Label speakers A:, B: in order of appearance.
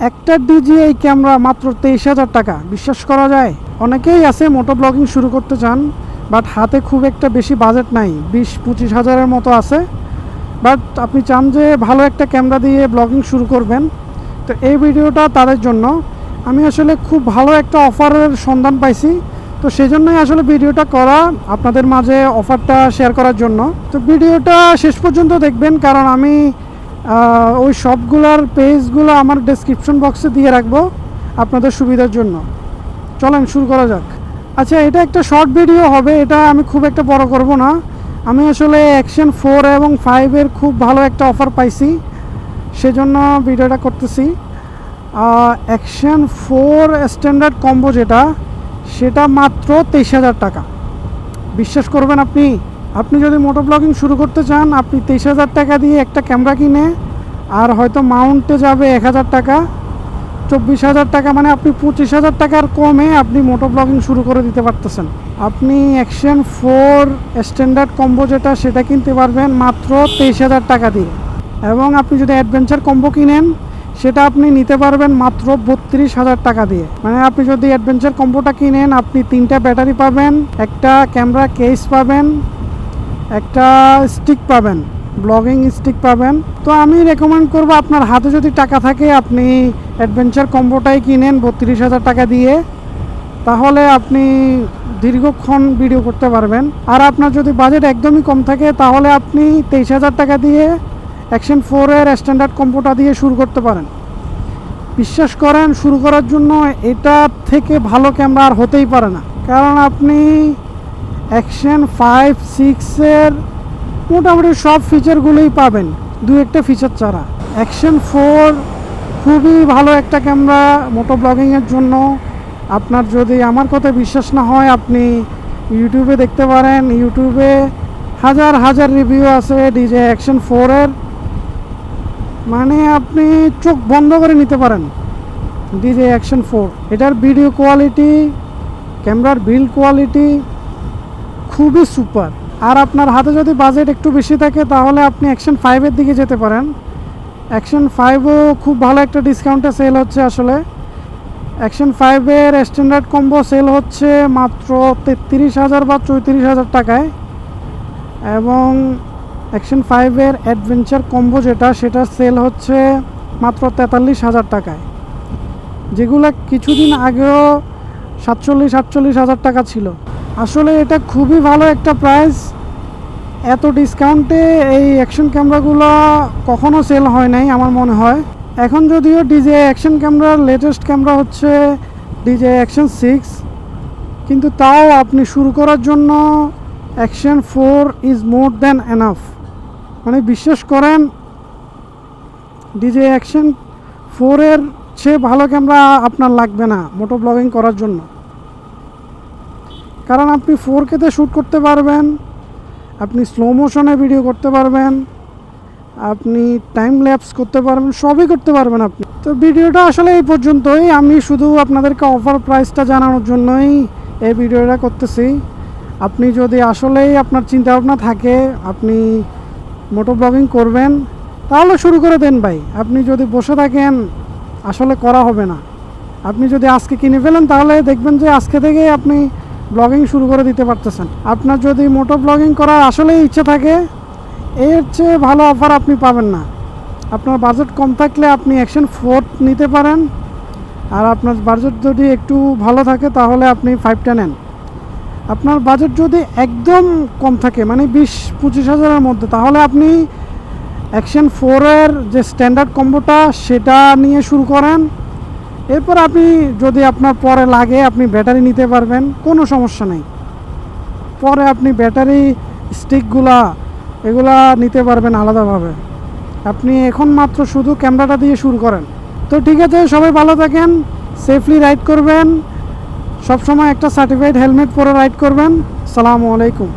A: একটা DJI camera মাত্র 23,000 টাকা, বিশ্বাস করা যায়? অনেকেই আছে মোটো ব্লগিং শুরু করতে চান, বাট হাতে খুব একটা বেশি বাজেট নাই, 20-25 হাজারের মতো আছে। বাট আপনি চান যে ভালো একটা ক্যামেরা দিয়ে ব্লগিং শুরু করবেন, তো এই ভিডিওটা তাদের জন্য। আমি আসলে খুব ভালো একটা অফারের সন্ধান পাইছি, তো সেই জন্যই আসলে ভিডিওটা করা, আপনাদের মাঝে অফারটা শেয়ার করার জন্য। তো ভিডিওটা শেষ পর্যন্ত দেখবেন, কারণ আমি ওই সবগুলার পেজগুলো আমার ডেসক্রিপশন বক্সে দিয়ে রাখবো আপনাদের সুবিধার জন্য। চলেন শুরু করা যাক। আচ্ছা, এটা একটা শর্ট ভিডিও হবে, এটা আমি খুব একটা বড় করব না। আমি আসলে অ্যাকশন 4 এবং 5-এর খুব ভালো একটা অফার পাইছি, সেজন্য ভিডিওটা করতেছি। অ্যাকশন 4 স্ট্যান্ডার্ড কম্বো যেটা, সেটা মাত্র 23,000 টাকা। বিশ্বাস করবেন আপনি যদি মোটো ব্লগিং শুরু করতে চান, আপনি 23,000 টাকা দিয়ে একটা ক্যামেরা কিনে, আর হয়তো মাউন্টে যাবে 1,000 টাকা, 24,000 টাকা, মানে আপনি 25,000 টাকার কমে আপনি মোটো ব্লগিং শুরু করে দিতে পারতেছেন। আপনি অ্যাকশন 4 স্ট্যান্ডার্ড কম্বো যেটা, সেটা কিনতে পারবেন মাত্র 23,000 টাকা দিয়ে। এবং আপনি যদি অ্যাডভেঞ্চার কম্বো কিনেন, সেটা আপনি নিতে পারবেন মাত্র 32,000 টাকা দিয়ে। মানে আপনি যদি অ্যাডভেঞ্চার কম্বোটা কিনেন, আপনি 3টা ব্যাটারি পাবেন, একটা ক্যামেরা কেস পাবেন, একটা স্টিক পাবেন, ব্লগিং স্টিক পাবেন। তো আমি রেকমেন্ড করব, আপনার হাতে যদি টাকা থাকে আপনি অ্যাডভেঞ্চার কম্বোটাই কিনেন 32,000 টাকা দিয়ে, তাহলে আপনি দীর্ঘক্ষণ ভিডিও করতে পারবেন। আর আপনার যদি বাজেট একদমই কম থাকে, তাহলে আপনি 23,000 টাকা দিয়ে অ্যাকশন 4-এর স্ট্যান্ডার্ড কম্বোটা দিয়ে শুরু করতে পারেন। বিশ্বাস করেন, শুরু করার জন্য এটা থেকে ভালো ক্যামেরা আর হতেই পারে না। কারণ আপনি অ্যাকশন 5-6-এর মোটামুটি সব ফিচারগুলোই পাবেন, দু একটা ফিচার ছাড়া। অ্যাকশন 4 খুবই ভালো একটা ক্যামেরা মোটো ব্লগিংয়ের জন্য। আপনার যদি আমার কথা বিশ্বাস না হয়, আপনি ইউটিউবে দেখতে পারেন। ইউটিউবে হাজার হাজার রিভিউ আছে DJI অ্যাকশন 4-এর, মানে আপনি চোখ বন্ধ করে নিতে পারেন DJI অ্যাকশন 4। এটার ভিডিও কোয়ালিটি, ক্যামেরার বিল্ড কোয়ালিটি খুবই সুপার। আর আপনার হাতে যদি বাজেট একটু বেশি থাকে, তাহলে আপনি অ্যাকশন 5-এর দিকে যেতে পারেন। অ্যাকশন 5ও খুব ভালো একটা ডিসকাউন্টে সেল হচ্ছে। আসলে অ্যাকশন 5-এর স্ট্যান্ডার্ড কম্বো সেল হচ্ছে মাত্র 33,000 বা 34,000 টাকায়, এবং অ্যাকশন 5-এর অ্যাডভেঞ্চার কম্বো যেটা, সেটা সেল হচ্ছে মাত্র 43,000 টাকায়, যেগুলো কিছুদিন আগেও 47-48,000 টাকা ছিল। আসলে এটা খুবই ভালো একটা প্রাইস। এত ডিসকাউন্টে এই অ্যাকশন ক্যামেরাগুলো কখনো সেল হয় নাই আমার মনে হয়। এখন যদিও DJI অ্যাকশন ক্যামেরার লেটেস্ট ক্যামেরা হচ্ছে DJI অ্যাকশন 6, কিন্তু তাও আপনি শুরু করার জন্য action 4 is more than enough. মানে বিশ্বাস করেন, DJI অ্যাকশন 4-এর চেয়ে ভালো ক্যামেরা আপনার লাগবে না মোটো ব্লগিং করার জন্য। কারণ আপনি 4K-তে শ্যুট করতে পারবেন, আপনি স্লো মোশনে ভিডিও করতে পারবেন, আপনি টাইম ল্যাপস করতে পারবেন, সবই করতে পারবেন আপনি। তো ভিডিওটা আসলে এই পর্যন্তই। আমি শুধু আপনাদেরকে অফার প্রাইসটা জানানোর জন্যই এই ভিডিওটা করতেছি। আপনি যদি আসলেই আপনার চিন্তাভাবনা থাকে আপনি মোটো ব্লগিং করবেন, তাহলে শুরু করে দেন ভাই। আপনি যদি বসে থাকেন, আসলে করা হবে না। আপনি যদি আজকে কিনে ফেলেন, তাহলে দেখবেন যে আজকে থেকেই আপনি ব্লগিং শুরু করে দিতে পারতেছেন। আপনার যদি মোটো ব্লগিং করার আসলেই ইচ্ছে থাকে, এর চেয়ে ভালো অফার আপনি পাবেন না। আপনার বাজেট কম থাকলে আপনি অ্যাকশন 4 নিতে পারেন, আর আপনার বাজেট যদি একটু ভালো থাকে, তাহলে আপনি 5টা নেন। আপনার বাজেট যদি একদম কম থাকে, মানে 20-25 হাজারের মধ্যে, তাহলে আপনি অ্যাকশন 4-এর যে স্ট্যান্ডার্ড কম্বোটা, সেটা নিয়ে শুরু করেন। এরপর আপনি যদি আপনার পরে লাগে, আপনি ব্যাটারি নিতে পারবেন, কোনো সমস্যা নেই। পরে আপনি ব্যাটারি স্টিকগুলা এগুলা নিতে পারবেন আলাদাভাবে। আপনি এখন মাত্র শুধু ক্যামেরাটা দিয়ে শুরু করেন। তো ঠিক আছে, সবাই ভালো থাকেন, সেফলি রাইড করবেন, সবসময় একটা সার্টিফাইড হেলমেট পরে রাইড করবেন। আসসালামু আলাইকুম।